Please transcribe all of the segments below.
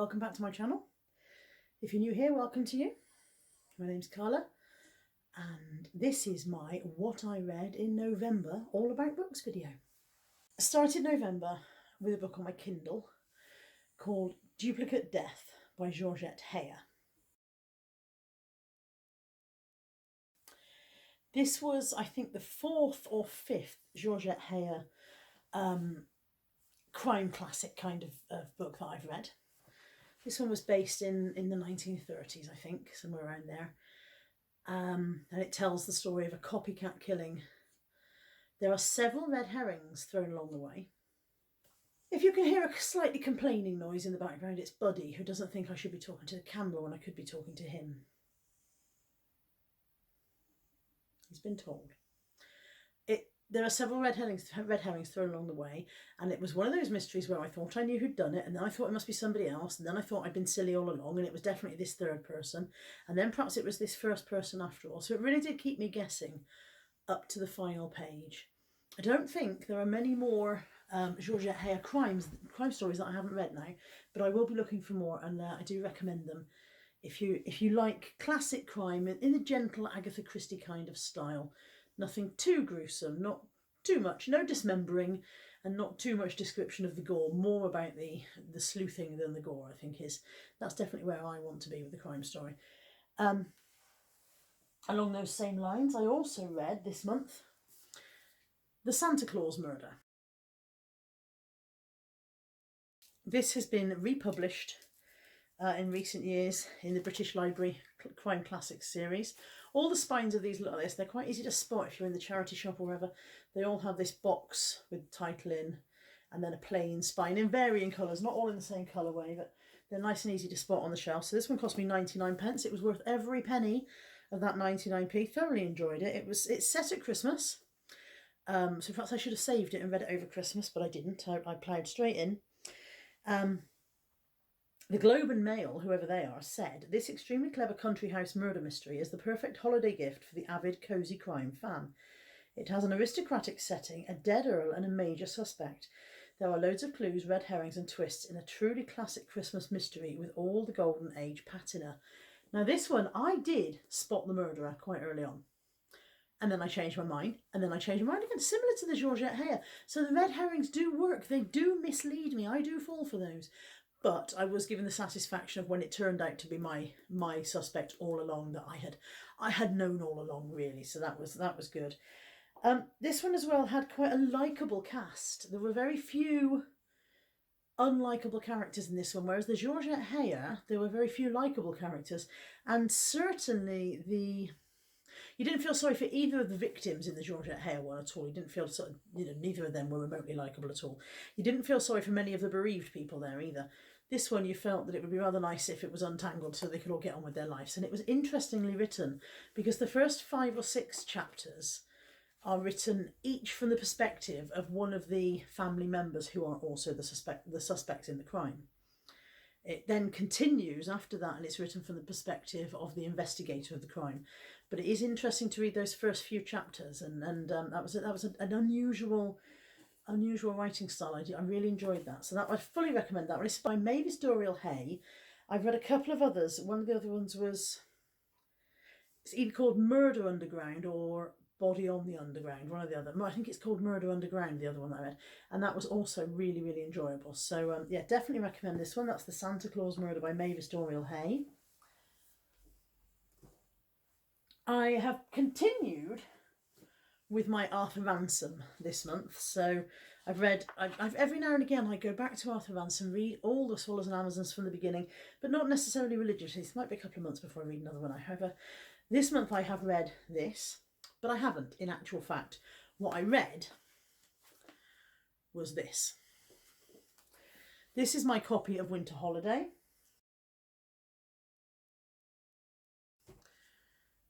welcome back to my channel. If you're new here, welcome to you. My name's Carla and this is my What I Read in November All About Books video. I started November with a book on my Kindle called Duplicate Death by Georgette Heyer. This was, I think, the fourth or fifth Georgette Heyer crime classic kind of book that I've read. This one was based in the 1930s, I think, somewhere around there. And it tells the story of a copycat killing. There are several red herrings thrown along the way. If you can hear a slightly complaining noise in the background, it's Buddy, who doesn't think I should be talking to the camera when I could be talking to him. He's been told. There are several red herrings thrown along the way, and it was one of those mysteries where I thought I knew who'd done it, and then I thought it must be somebody else, and then I thought I'd been silly all along, and it was definitely this third person, and then perhaps it was this first person after all. So it really did keep me guessing up to the final page. I don't think there are many more Georgette Heyer crime stories that I haven't read now, but I will be looking for more, and I do recommend them. If you like classic crime in a gentle Agatha Christie kind of style. Nothing too gruesome, not too much, no dismembering, and not too much description of the gore, more about the sleuthing than the gore, I think that's definitely where I want to be with the crime story. Along those same lines, I also read this month The Santa Claus Murder. This has been republished in recent years in the British Library Crime Classics series. All the spines of these look like this. They're quite easy to spot if you're in the charity shop or wherever. They all have this box with the title in and then a plain spine in varying colours, not all in the same colourway, but they're nice and easy to spot on the shelf. So this one cost me 99p. It was worth every penny of that 99p. Thoroughly enjoyed it. It's set at Christmas. So perhaps I should have saved it and read it over Christmas, but I didn't. I ploughed straight in. The Globe and Mail, whoever they are, said, "This extremely clever country house murder mystery is the perfect holiday gift for the avid cosy crime fan. It has an aristocratic setting, a dead earl and a major suspect. There are loads of clues, red herrings and twists in a truly classic Christmas mystery with all the golden age patina." Now this one, I did spot the murderer quite early on. And then I changed my mind, and then I changed my mind again, similar to the Georgette Heyer. So the red herrings do work. They do mislead me. I do fall for those. But I was given the satisfaction of when it turned out to be my suspect all along, that I had known all along, really. So that was good. This one as well had quite a likeable cast. There were very few unlikable characters in this one, whereas the Georgette Heyer, there were very few likeable characters, and certainly you didn't feel sorry for either of the victims in the Georgette Heyer one at all. You didn't feel neither of them were remotely likeable at all. You didn't feel sorry for many of the bereaved people there either. This one, you felt that it would be rather nice if it was untangled so they could all get on with their lives. And it was interestingly written because the first 5 or 6 chapters are written each from the perspective of one of the family members who are also the suspects in the crime. It then continues after that, and it's written from the perspective of the investigator of the crime. But it is interesting to read those first few chapters, and that was an unusual writing style. I really enjoyed that. So that I fully recommend that one. It's by Mavis Doriel Hay. I've read a couple of others. One of the other ones it's either called Murder Underground or Body on the Underground, one or the other. I think it's called Murder Underground, the other one that I read, and that was also really, really enjoyable. So yeah, definitely recommend this one. That's The Santa Claus Murder by Mavis Doriel Hay. I have continued with my Arthur Ransom this month. So I've every now and again I go back to Arthur Ransom, read all the Swallows and Amazons from the beginning, but not necessarily religiously. It might be a couple of months before I read another one. However, this month I have read this, but I haven't, in actual fact. What I read was this. This is my copy of Winter Holiday.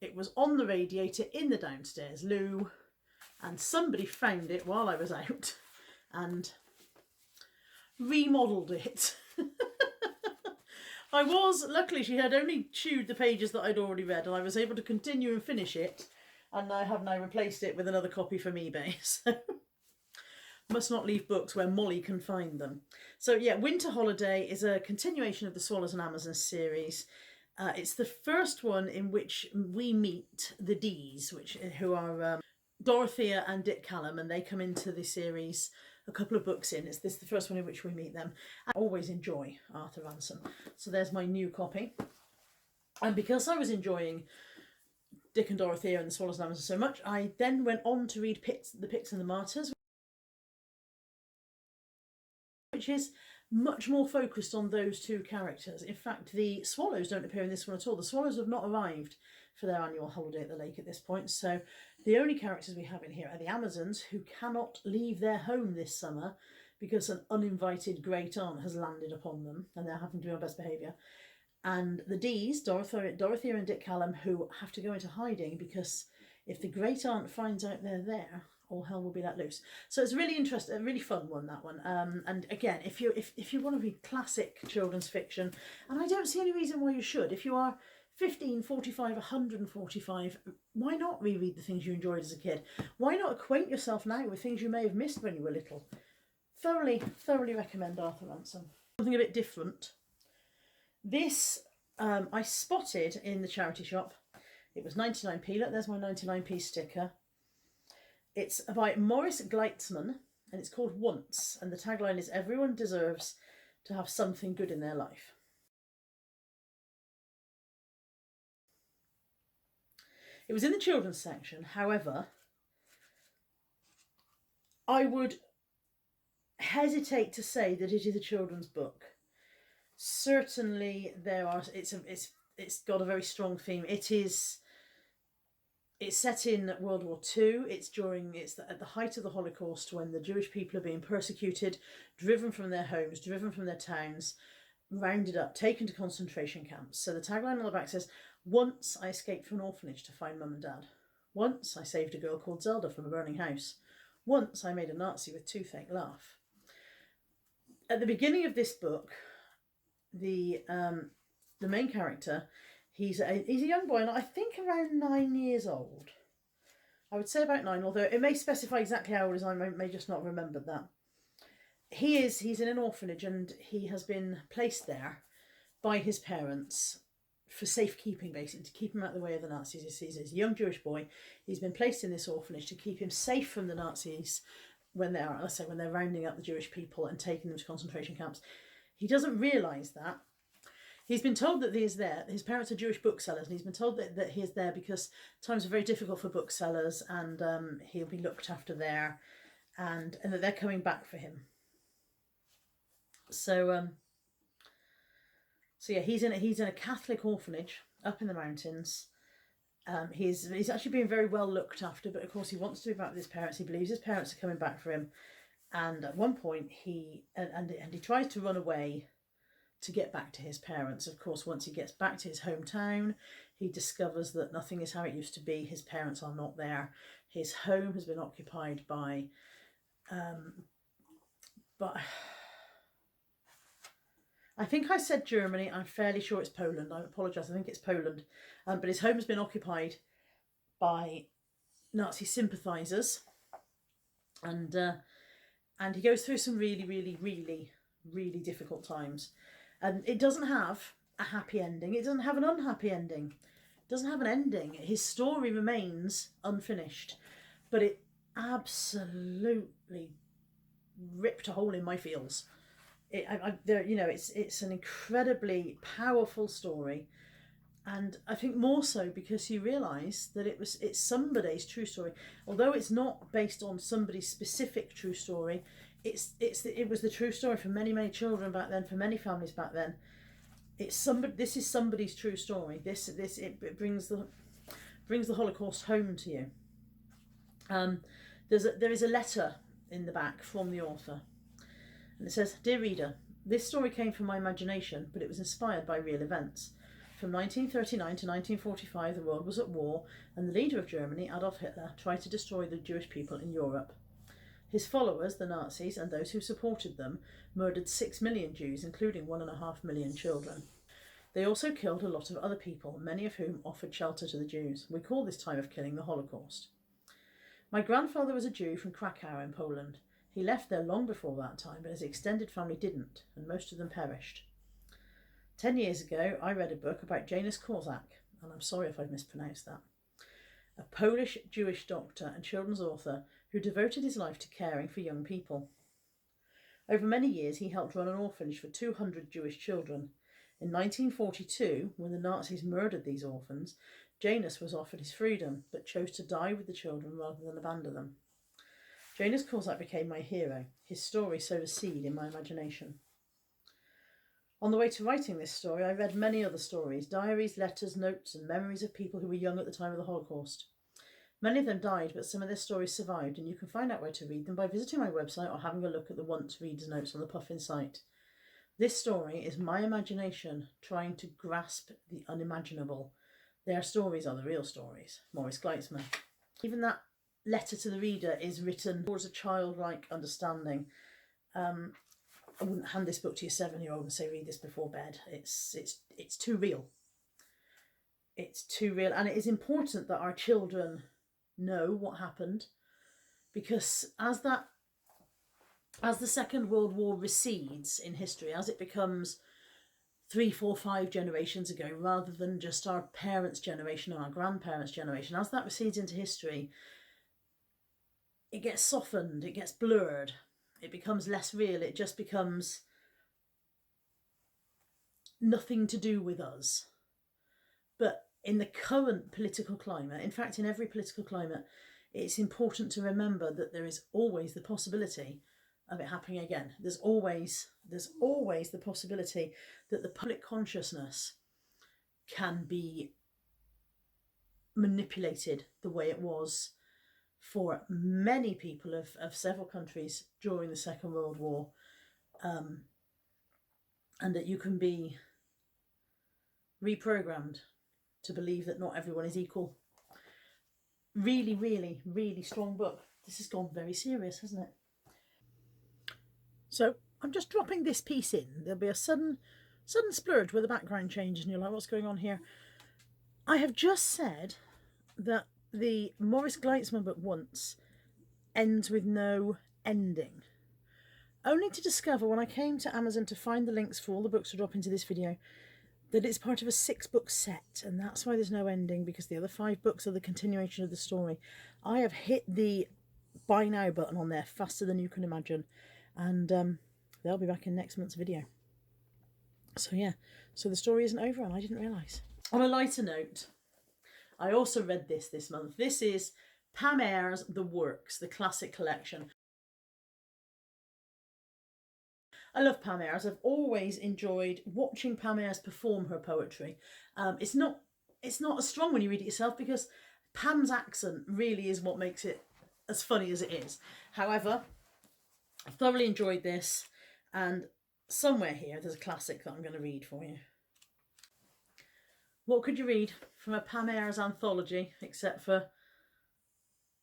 It was on the radiator in the downstairs loo, and somebody found it while I was out and remodelled it. Luckily she had only chewed the pages that I'd already read, and I was able to continue and finish it, and I have now replaced it with another copy from eBay. So must not leave books where Molly can find them. So yeah, Winter Holiday is a continuation of the Swallows and Amazons series. It's the first one in which we meet the Dees, who are Dorothea and Dick Callum, and they come into the series a couple of books in. This is the first one in which we meet them. I always enjoy Arthur Ransom. So there's my new copy. And because I was enjoying Dick and Dorothea and the Swallows and Amazons so much, I then went on to read The Picts and the Martyrs, which is much more focused on those two characters. In fact, the swallows don't appear in this one at all. The swallows have not arrived for their annual holiday at the lake at this point, so the only characters we have in here are the Amazons, who cannot leave their home this summer because an uninvited great aunt has landed upon them and they're having to be on best behaviour. And the Dees, Dorothea and Dick Callum, who have to go into hiding because if the great aunt finds out they're there, all hell will be let loose. So it's really interesting, a really fun one, that one. And again, if you want to read classic children's fiction, and I don't see any reason why you should, if you are 15, 45, 145, why not reread the things you enjoyed as a kid? Why not acquaint yourself now with things you may have missed when you were little? Thoroughly recommend Arthur Ransom. Something a bit different. This I spotted in the charity shop. It was 99p. Look, there's my 99p sticker. It's by Maurice Gleitzman, and it's called Once, and the tagline is "Everyone deserves to have something good in their life." It was in the children's section. However, I would hesitate to say that it is a children's book. Certainly it's got a very strong theme. It's set in World War II. It's at the height of the Holocaust, when the Jewish people are being persecuted, driven from their homes, driven from their towns, rounded up, taken to concentration camps. So the tagline on the back says, "Once I escaped from an orphanage to find Mum and Dad. Once I saved a girl called Zelda from a burning house. Once I made a Nazi with toothache laugh." At the beginning of this book, the main character, he's a young boy, and I think around 9 years old. I would say about 9, although it may specify exactly how old as I may just not have remembered that. He's in an orphanage, and he has been placed there by his parents for safekeeping, basically, to keep him out of the way of the Nazis. He's a young Jewish boy. He's been placed in this orphanage to keep him safe from the Nazis when they're rounding up the Jewish people and taking them to concentration camps. He doesn't realise that. He's been told that he is there. His parents are Jewish booksellers, and he's been told that he is there because times are very difficult for booksellers, and he'll be looked after there, and that they're coming back for him. So yeah, he's in a Catholic orphanage up in the mountains. He's actually being very well looked after, but of course he wants to be back with his parents. He believes his parents are coming back for him, and at one point he tries to run away to get back to his parents. Of course, once he gets back to his hometown, he discovers that nothing is how it used to be. His parents are not there. His home has been occupied by I think I said Germany. I'm fairly sure it's Poland. I apologise. I think it's Poland. But his home has been occupied by Nazi sympathisers, and he goes through some really difficult times. And it doesn't have a happy ending. It doesn't have an unhappy ending. It doesn't have an ending. His story remains unfinished, but it absolutely ripped a hole in my feels. It's an incredibly powerful story, and I think more so because you realise that it's somebody's true story. Although it's not based on somebody's specific true story, it was the true story for many children back then, for many families back then. This is somebody's true story. It brings the Holocaust home to you. There is a letter in the back from the author. And it says, "Dear reader, this story came from my imagination, but it was inspired by real events. From 1939 to 1945, the world was at war, and the leader of Germany, Adolf Hitler, tried to destroy the Jewish people in Europe. His followers, the Nazis, and those who supported them, murdered 6 million Jews, including 1.5 million children. They also killed a lot of other people, many of whom offered shelter to the Jews. We call this time of killing the Holocaust. My grandfather was a Jew from Krakow in Poland. He left there long before that time, but his extended family didn't, and most of them perished. 10 years ago, I read a book about Janusz Korczak, and I'm sorry if I've mispronounced that, a Polish Jewish doctor and children's author who devoted his life to caring for young people. Over many years, he helped run an orphanage for 200 Jewish children. In 1942, when the Nazis murdered these orphans, Janusz was offered his freedom, but chose to die with the children rather than abandon them. Janusz Korczak became my hero. His story sowed a seed in my imagination. On the way to writing this story, I read many other stories, diaries, letters, notes, and memories of people who were young at the time of the Holocaust. Many of them died, but some of their stories survived, and you can find out where to read them by visiting my website or having a look at the Once Reader's Notes on the Puffin site. This story is my imagination trying to grasp the unimaginable. Their stories are the real stories. Maurice Gleitzman. Even that letter to the reader is written towards a childlike understanding. I wouldn't hand this book to your 7-year-old and say read this before bed. It's too real. It's too real, and it is important that our children know what happened, because as the Second World War recedes in history, as it becomes 3, 4, 5 generations ago, rather than just our parents' generation or our grandparents' generation, as that recedes into history, it gets softened, it gets blurred, it becomes less real, it just becomes nothing to do with us. But in the current political climate, in fact in every political climate, it's important to remember that there is always the possibility of it happening again. There's always the possibility that the public consciousness can be manipulated the way it was for many people of several countries during the Second World War, and that you can be reprogrammed to believe that not everyone is equal. Really, really, really strong book. This has gone very serious, hasn't it? So I'm just dropping this piece in. There'll be a sudden splurge where the background changes and you're like, what's going on here? I have just said that the Maurice Gleitzman book Once ends with no ending. Only to discover when I came to Amazon to find the links for all the books to drop into this video that it's part of a 6-book set, and that's why there's no ending, because the other 5 books are the continuation of the story. I have hit the buy now button on there faster than you can imagine, and they'll be back in next month's video. So yeah, so the story isn't over, and I didn't realise. On a lighter note, I also read this month. This is Pam Ayres' The Works, the classic collection. I love Pam Ayres. I've always enjoyed watching Pam Ayres perform her poetry. It's not as strong when you read it yourself, because Pam's accent really is what makes it as funny as it is. However, I thoroughly enjoyed this, and somewhere here there's a classic that I'm going to read for you. What could you read from a Pam Ayres anthology except for,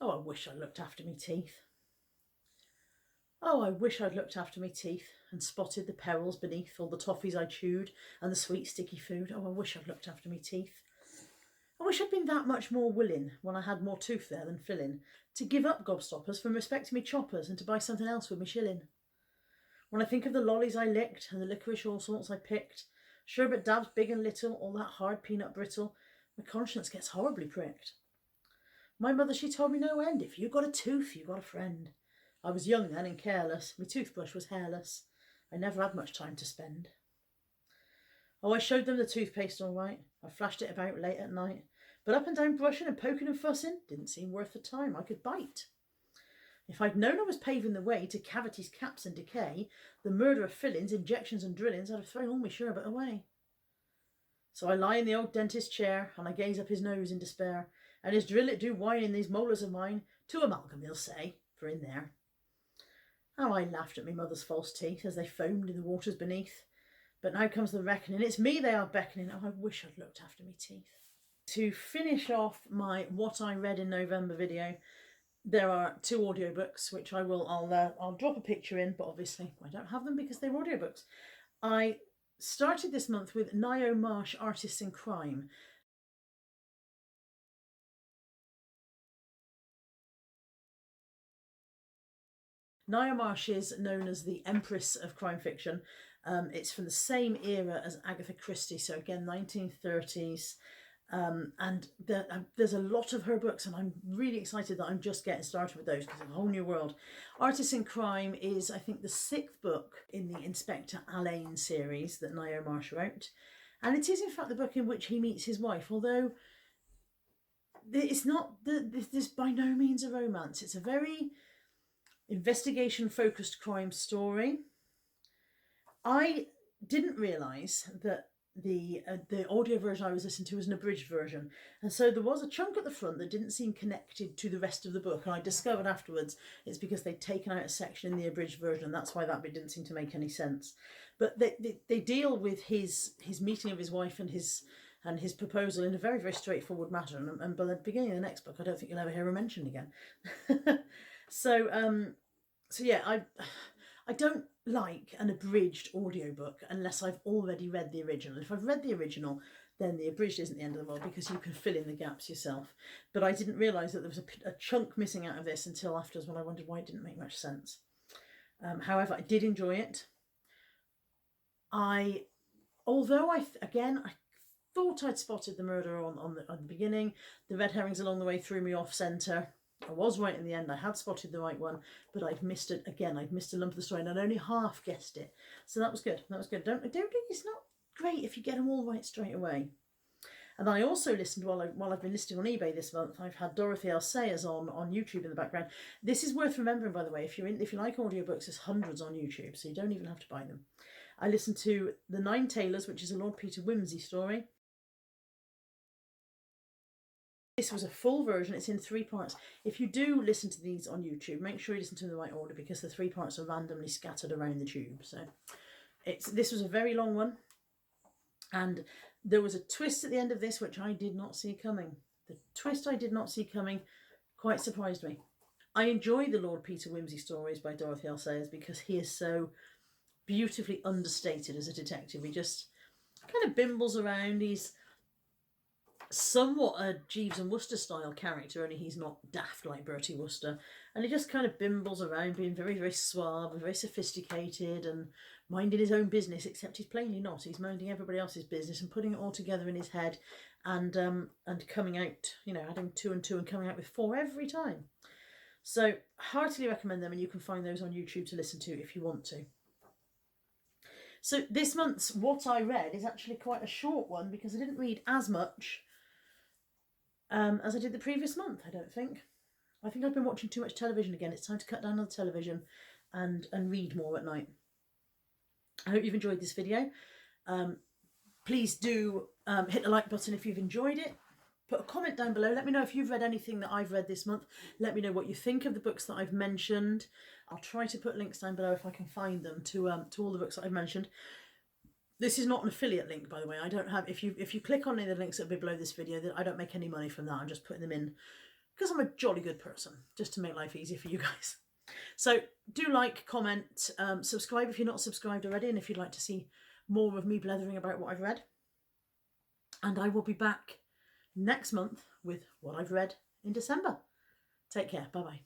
oh, I wish I looked after me teeth. Oh, I wish I'd looked after me teeth and spotted the perils beneath all the toffees I chewed and the sweet sticky food. Oh, I wish I'd looked after me teeth. I wish I'd been that much more willing, when I had more tooth there than filling, to give up gobstoppers from respecting me choppers and to buy something else with me shilling. When I think of the lollies I licked and the licorice all sorts I picked, sherbet dabs big and little, all that hard peanut brittle, my conscience gets horribly pricked. My mother, she told me no end, if you got a tooth, you got a friend. I was young then and careless, my toothbrush was hairless. I never had much time to spend. Oh, I showed them the toothpaste all right. I flashed it about late at night. But up and down brushing and poking and fussing didn't seem worth the time I could bite. If I'd known I was paving the way to cavities, caps and decay, the murder of fillings, injections and drillings, I'd have thrown all my sherbet away. So I lie in the old dentist's chair and I gaze up his nose in despair, and his drill it do whine in these molars of mine, to amalgam they'll say, for in there. How I laughed at my mother's false teeth as they foamed in the waters beneath. But now comes the reckoning, it's me they are beckoning. Oh, I wish I'd looked after me teeth. To finish off my What I Read in November video, there are 2 audiobooks, which I'll drop a picture in, but obviously I don't have them because they're audiobooks. I started this month with Nio Marsh, Artists in Crime. Ngaio Marsh is known as the Empress of crime fiction. It's from the same era as Agatha Christie, so again 1930s. And there's a lot of her books, and I'm really excited that I'm just getting started with those because it's a whole new world. Artists in Crime is, I think, the 6th book in the Inspector Allain series that Ngaio Marsh wrote. And it is, in fact, the book in which he meets his wife, although it's not, this by no means a romance. It's a very investigation-focused crime story. I didn't realise that the audio version I was listening to was an abridged version, and so there was a chunk at the front that didn't seem connected to the rest of the book, and I discovered afterwards it's because they'd taken out a section in the abridged version, and that's why that bit didn't seem to make any sense. But they deal with his meeting of his wife and his proposal in a very, very straightforward manner, and by the beginning of the next book I don't think you'll ever hear her mentioned again. So yeah, I don't like an abridged audiobook unless I've already read the original. If I've read the original, then the abridged isn't the end of the world because you can fill in the gaps yourself. But I didn't realise that there was a chunk missing out of this until afterwards, when I wondered why it didn't make much sense. However, I did enjoy it. Although I thought I'd spotted the murder on the beginning, the red herrings along the way threw me off centre. I was right in the end. I had spotted the right one, but I'd missed it again. I'd missed a lump of the story, and I'd only half guessed it. So that was good. That was good. Don't think it's not great if you get them all right straight away. And I also listened while I've been listing on eBay this month. I've had Dorothy L. Sayers on YouTube in the background. This is worth remembering, by the way. If you like audiobooks, there's hundreds on YouTube, so you don't even have to buy them. I listened to The Nine Tailors, which is a Lord Peter Wimsey story. This was a full version. It's in 3 parts. If you do listen to these on YouTube, make sure you listen to them in the right order, because the 3 parts are randomly scattered around the tube. So this was a very long one, and there was a twist at the end of this which I did not see coming. The twist I did not see coming quite surprised me. I enjoy the Lord Peter Wimsey stories by Dorothy L. Sayers because he is so beautifully understated as a detective. He just kind of bimbles around. He's somewhat a Jeeves and Wooster style character, only he's not daft like Bertie Wooster, and he just kind of bimbles around, being very, very suave and very sophisticated and minding his own business, except he's plainly not. He's minding everybody else's business and putting it all together in his head, and coming out, adding 2 and 2 and coming out with 4 every time. So heartily recommend them, and you can find those on YouTube to listen to if you want to. So this month's What I Read is actually quite a short one, because I didn't read as much as I did the previous month, I don't think. I think I've been watching too much television again. It's time to cut down on the television and read more at night. I hope you've enjoyed this video. Please do hit the like button if you've enjoyed it. Put a comment down below. Let me know if you've read anything that I've read this month. Let me know what you think of the books that I've mentioned. I'll try to put links down below if I can find them to all the books that I've mentioned. This is not an affiliate link, by the way. I don't have, if you click on any of the links that will be below this video, I don't make any money from that. I'm just putting them in because I'm a jolly good person, just to make life easy for you guys. So do like, comment, subscribe if you're not subscribed already, and if you'd like to see more of me blethering about what I've read. And I will be back next month with what I've read in December. Take care. Bye-bye.